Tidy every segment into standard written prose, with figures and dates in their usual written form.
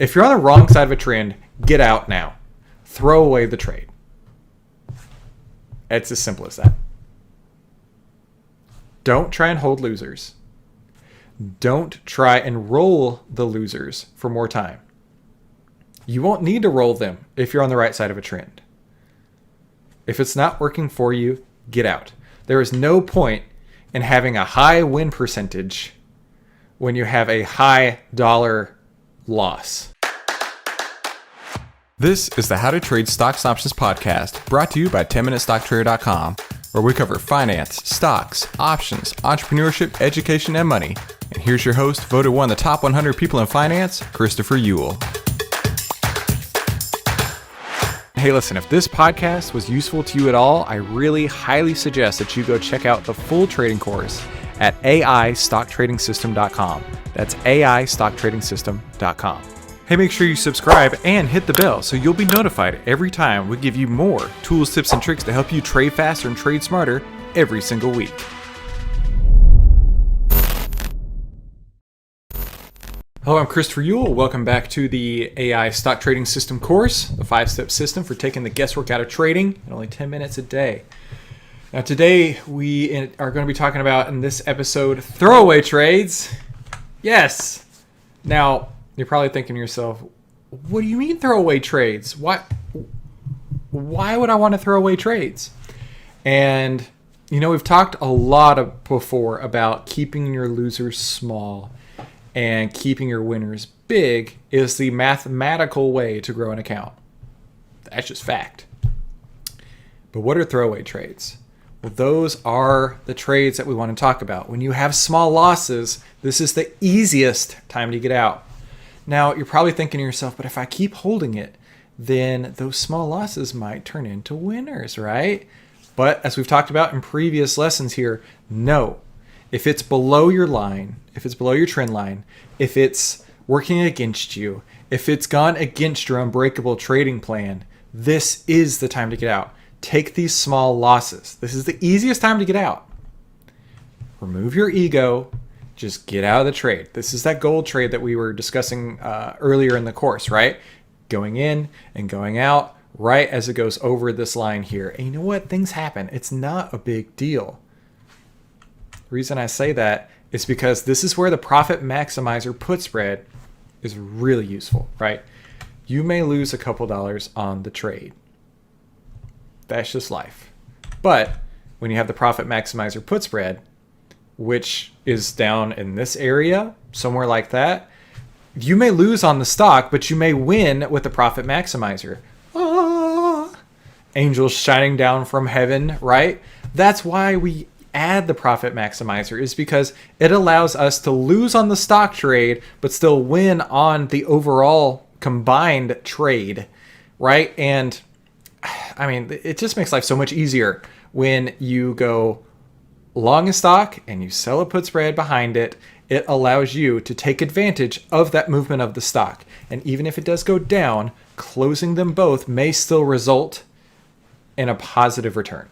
If you're on the wrong side of a trend, get out now. Throw away the trade. It's as simple as that. Don't try and hold losers. Don't try and roll the losers for more time. You won't need to roll them if you're on the right side of a trend. If it's not working for you, get out. There is no point in having a high win percentage when you have a high dollar loss. This is the How to Trade Stocks and Options podcast, brought to you by 10MinuteStockTrader.com, where we cover finance, stocks, options, entrepreneurship, education, and money. And here's your host, voted one of the top 100 people in finance, Christopher Uhl. Hey, listen, if this podcast was useful to you at all, I really highly suggest that you go check out the full trading course at AIStockTradingSystem.com. That's AIStockTradingSystem.com. Hey, make sure you subscribe and hit the bell so you'll be notified every time we give you more tools, tips, and tricks to help you trade faster and trade smarter every single week. Hello, I'm Christopher Uhl. Welcome back to the AI Stock Trading System course, the 5-step system for taking the guesswork out of trading in only 10 minutes a day. Now, today we are going to be talking about, in this episode, throwaway trades. Yes! Now, you're probably thinking to yourself, what do you mean throwaway trades? Why would I want to throw away trades? And, we've talked a lot before about keeping your losers small and keeping your winners big is the mathematical way to grow an account. That's just fact. But what are throwaway trades? Well, those are the trades that we want to talk about. When you have small losses, this is the easiest time to get out. Now, you're probably thinking to yourself, but if I keep holding it, then those small losses might turn into winners, right? But as we've talked about in previous lessons here, no. If it's below your line, if it's below your trend line, if it's working against you, if it's gone against your unbreakable trading plan, this is the time to get out. Take these small losses. This is the easiest time to get out. Remove your ego. Just get out of the trade. This is that gold trade that we were discussing earlier in the course, right? Going in and going out right as it goes over this line here. And you know what? Things happen. It's not a big deal. The reason I say that is because this is where the profit maximizer put spread is really useful, right? You may lose a couple dollars on the trade. That's just life. But when you have the profit maximizer put spread, which is down in this area, somewhere like that, you may lose on the stock, but you may win with the profit maximizer. Angels shining down from heaven, right? That's why we add the profit maximizer, is because it allows us to lose on the stock trade but still win on the overall combined trade, right? And I mean, it just makes life so much easier when you go long a stock and you sell a put spread behind it. It allows you to take advantage of that movement of the stock, and even if it does go down, closing them both may still result in a positive return.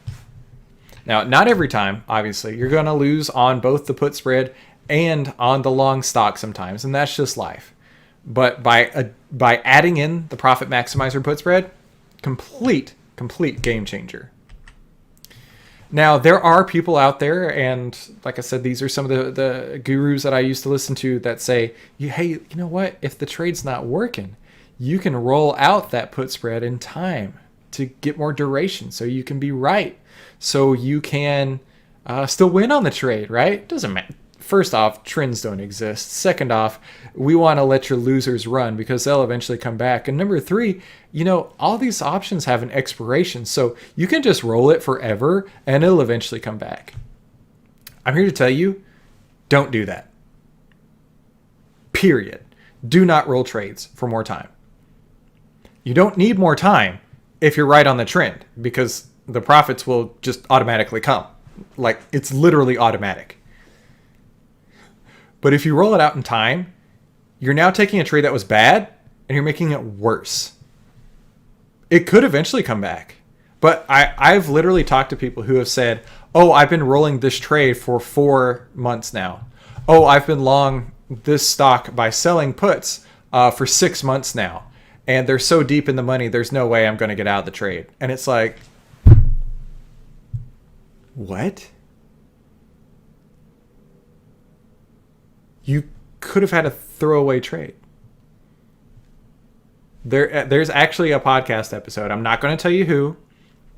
Now, not every time, obviously, you're going to lose on both the put spread and on the long stock sometimes, and that's just life. But by adding in the profit maximizer put spread, complete game changer. Now, there are people out there, and like I said, these are some of the gurus that I used to listen to that say, hey, you know what? If the trade's not working, you can roll out that put spread in time to get more duration so you can be right. So you can still win on the trade, right? Doesn't matter. First off, trends don't exist. Second off, we want to let your losers run because they'll eventually come back. And number three, all these options have an expiration. So you can just roll it forever and it'll eventually come back. I'm here to tell you, don't do that. Period. Do not roll trades for more time. You don't need more time if you're right on the trend, because the profits will just automatically come. Like, it's literally automatic. But if you roll it out in time, you're now taking a trade that was bad and you're making it worse. It could eventually come back. But I've literally talked to people who have said, oh, I've been rolling this trade for 4 months now. Oh, I've been long this stock by selling puts for 6 months now. And they're so deep in the money, there's no way I'm going to get out of the trade. And it's like, what? You could have had a throwaway trade. There's actually a podcast episode. I'm not going to tell you who,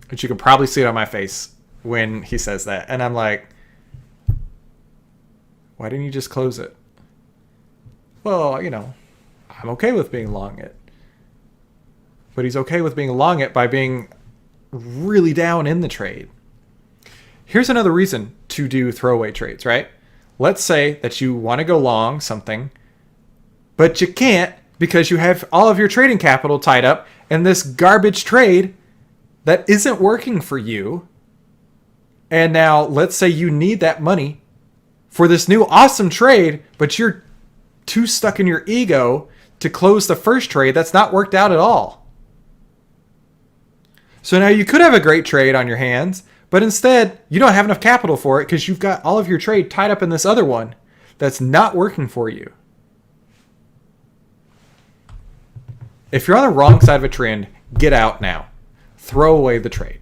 but you can probably see it on my face when he says that. And I'm like, why didn't you just close it? Well, I'm okay with being long it. But he's okay with being long it by being really down in the trade. Here's another reason to do throwaway trades, right? Let's say that you want to go long something, but you can't because you have all of your trading capital tied up in this garbage trade that isn't working for you. And now let's say you need that money for this new awesome trade, but you're too stuck in your ego to close the first trade that's not worked out at all. So now you could have a great trade on your hands, but instead you don't have enough capital for it because you've got all of your trade tied up in this other one that's not working for you. If you're on the wrong side of a trend, get out now. Throw away the trade.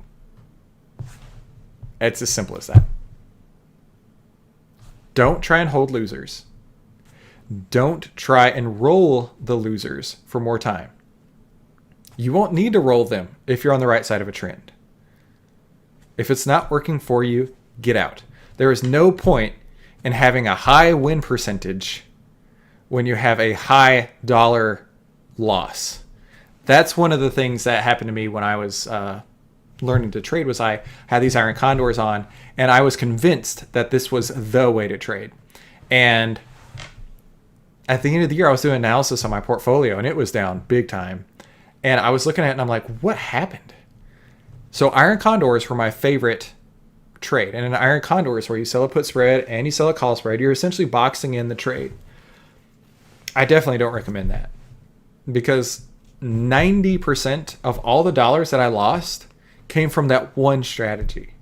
It's as simple as that. Don't try and hold losers. Don't try and roll the losers for more time. You won't need to roll them if you're on the right side of a trend. If it's not working for you, get out. There is no point in having a high win percentage when you have a high dollar loss. That's one of the things that happened to me when I was learning to trade. Was I had these iron condors on, and I was convinced that this was the way to trade. And at the end of the year, I was doing analysis on my portfolio, and it was down big time. And I was looking at it, and I'm like, what happened? So iron condors were my favorite trade. And an iron condor is where you sell a put spread and you sell a call spread. You're essentially boxing in the trade. I definitely don't recommend that, because 90% of all the dollars that I lost came from that one strategy.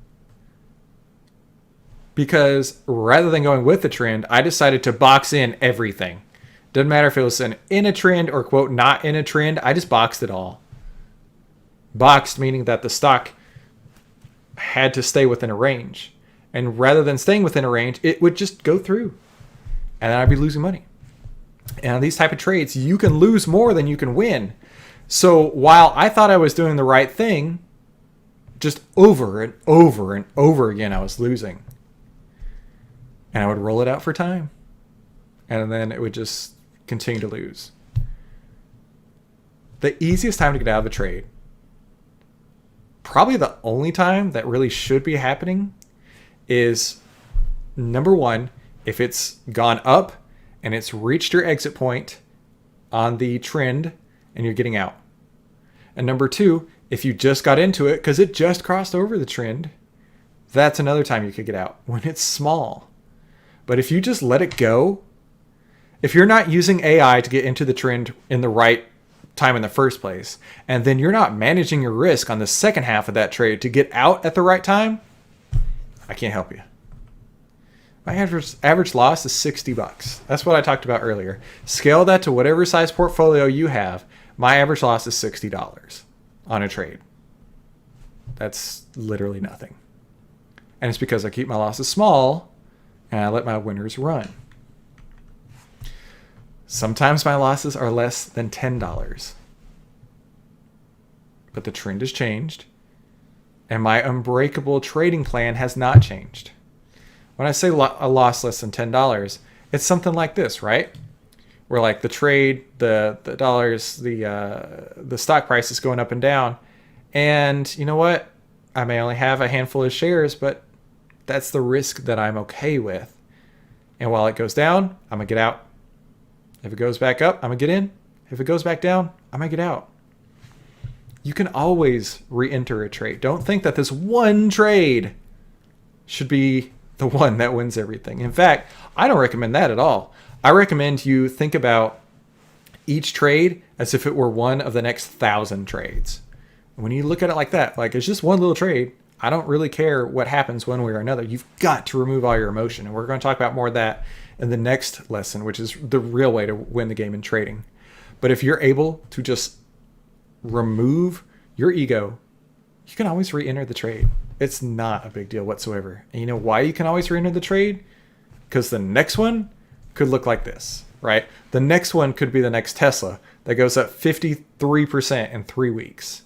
Because rather than going with the trend, I decided to box in everything. Doesn't matter if it was in a trend or, quote, not in a trend. I just boxed it all. Boxed meaning that the stock had to stay within a range. And rather than staying within a range, it would just go through. And then I'd be losing money. And on these type of trades, you can lose more than you can win. So while I thought I was doing the right thing, just over and over and over again, I was losing. And I would roll it out for time. And then it would just continue to lose. The easiest time to get out of a trade, probably the only time that really should be happening, is number one, if it's gone up and it's reached your exit point on the trend and you're getting out. And number two, if you just got into it because it just crossed over the trend, that's another time you could get out when it's small. But if you just let it go, if you're not using AI to get into the trend in the right time in the first place, and then you're not managing your risk on the second half of that trade to get out at the right time, I can't help you. My average loss is $60. That's what I talked about earlier. Scale that to whatever size portfolio you have. My average loss is $60 on a trade. That's literally nothing. And it's because I keep my losses small and I let my winners run. Sometimes my losses are less than $10. But the trend has changed, and my unbreakable trading plan has not changed. When I say a loss less than $10, it's something like this, right? Where like the trade, the dollars, the stock price is going up and down. And you know what? I may only have a handful of shares, but that's the risk that I'm okay with. And while it goes down, I'm going to get out. If it goes back up, I'm going to get in. If it goes back down, I'm going to get out. You can always re-enter a trade. Don't think that this one trade should be the one that wins everything. In fact, I don't recommend that at all. I recommend you think about each trade as if it were one of the next 1,000 trades. When you look at it like that, like it's just one little trade, I don't really care what happens one way or another. You've got to remove all your emotion. And we're going to talk about more of that in the next lesson, which is the real way to win the game in trading. But if you're able to just remove your ego, you can always re-enter the trade. It's not a big deal whatsoever. And you know why you can always re-enter the trade? Because the next one could look like this, right? The next one could be the next Tesla that goes up 53% in 3 weeks.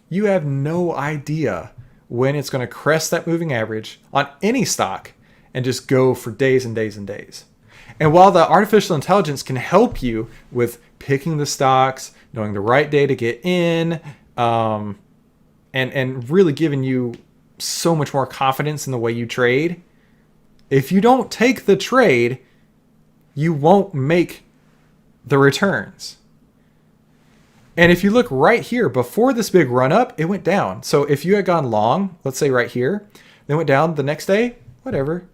You have no idea when it's going to crest that moving average on any stock and just go for days and days and days. And while the artificial intelligence can help you with picking the stocks, knowing the right day to get in, and really giving you so much more confidence in the way you trade, if you don't take the trade, you won't make the returns. And if you look right here, before this big run up, it went down. So if you had gone long, let's say right here, then went down the next day, whatever.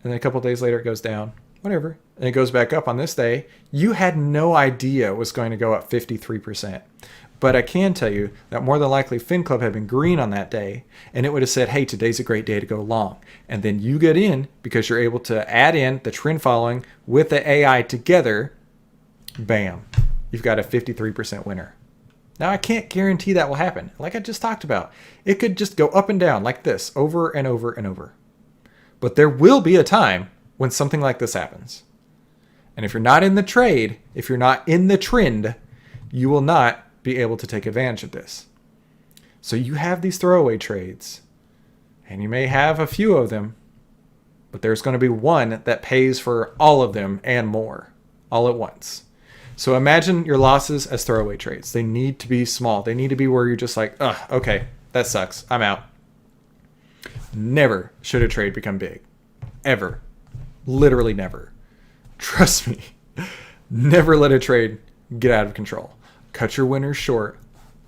And then a couple of days later, it goes down, whatever. And it goes back up on this day. You had no idea it was going to go up 53%. But I can tell you that more than likely FinClub had been green on that day, and it would have said, hey, today's a great day to go long. And then you get in because you're able to add in the trend following with the AI together. Bam. You've got a 53% winner. Now, I can't guarantee that will happen. Like I just talked about, it could just go up and down like this over and over and over. But there will be a time when something like this happens. And if you're not in the trade, if you're not in the trend, you will not be able to take advantage of this. So you have these throwaway trades, and you may have a few of them, but there's going to be one that pays for all of them and more all at once. So imagine your losses as throwaway trades. They need to be small. They need to be where you're just like, okay, that sucks. I'm out. Never should a trade become big. Ever. Literally never. Trust me. Never let a trade get out of control. Cut your winners short.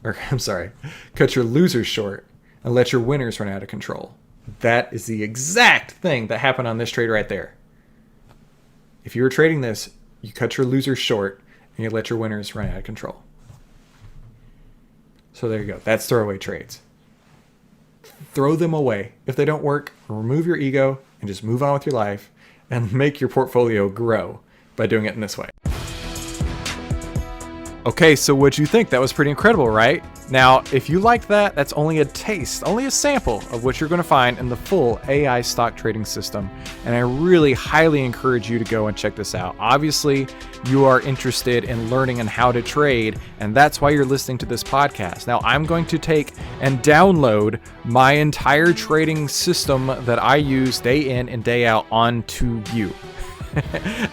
Cut your losers short and let your winners run out of control. That is the exact thing that happened on this trade right there. If you were trading this, you cut your losers short and you let your winners run out of control. So there you go. That's throwaway trades. Throw them away. If they don't work, remove your ego and just move on with your life and make your portfolio grow by doing it in this way. Okay, so what'd you think? That was pretty incredible, right? Now, if you liked that, that's only a taste, only a sample of what you're going to find in the full AI stock trading system. And I really highly encourage you to go and check this out. Obviously, you are interested in learning on how to trade, and that's why you're listening to this podcast. Now, I'm going to take and download my entire trading system that I use day in and day out onto you.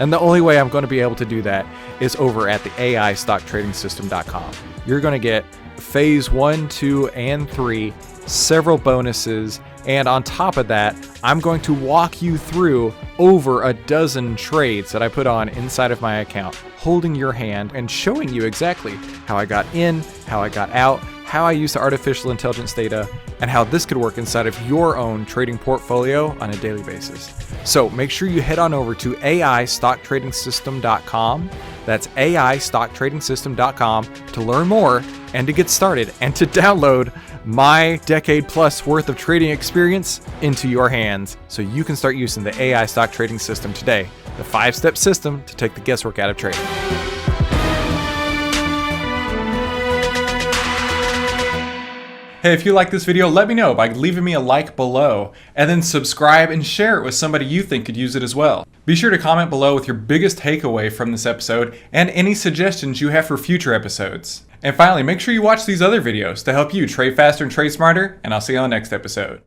And the only way I'm going to be able to do that is over at the AIStockTradingSystem.com. You're going to get phase 1, 2, and 3, several bonuses, and on top of that, I'm going to walk you through over a dozen trades that I put on inside of my account, holding your hand and showing you exactly how I got in, how I got out, how I use the artificial intelligence data, and how this could work inside of your own trading portfolio on a daily basis. So make sure you head on over to AIStockTradingSystem.com. That's AIStockTradingSystem.com to learn more and to get started and to download my decade plus worth of trading experience into your hands so you can start using the AI stock trading system today, the 5-step system to take the guesswork out of trading. Hey, if you like this video, let me know by leaving me a like below, and then subscribe and share it with somebody you think could use it as well. Be sure to comment below with your biggest takeaway from this episode and any suggestions you have for future episodes. And finally, make sure you watch these other videos to help you trade faster and trade smarter, and I'll see you on the next episode.